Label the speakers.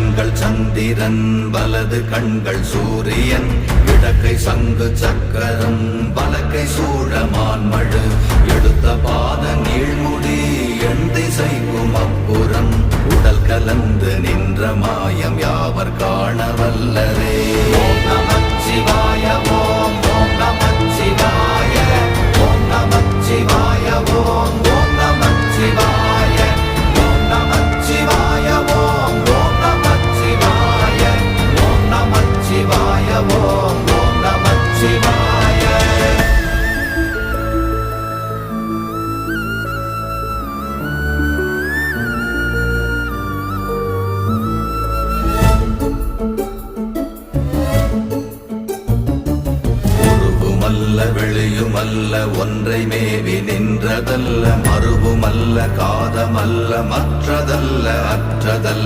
Speaker 1: கண்கள் சந்திரன் வலது கண்கள் சூரியன் இடக்கை சங்கு சக்கரம் வலக்கை சூழமான்மழு எடுத்த பாத நீழ்முடி எண் திசைக்கும் அப்புறம் உடல் கலந்து நின்ற மாயம் யாவர் காண வல்லரே. ஓம் நமச்சிவாய ஓம் ஓம் நமச்சிவாய ஓம் நமச்சிவாய ஓம் ஓம் நமச்சிவாய ஓம் நமச்சிவாய ஓம் ஓம் நமச்சிவாய ஓம் நமச்சிவாய ஓம் ஓம் நமச்சிவாய. வெளியுமல்ல ஒன்றை மேவி நின்றதல்ல மறுவுமல்ல காதமல்ல மற்றதல்ல அற்றதல்ல